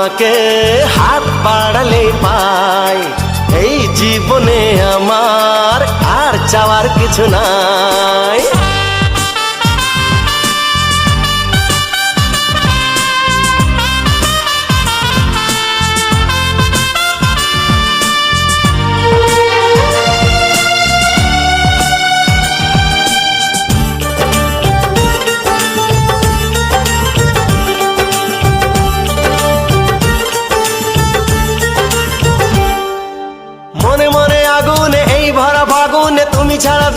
তোমাকে হাত বাড়ালে পাই, এই জীবনে আমার আর চাওয়ার কিছু নাই। মনে মনে আগুনে এই ভরা ফাগুনে তুমি ছাড়া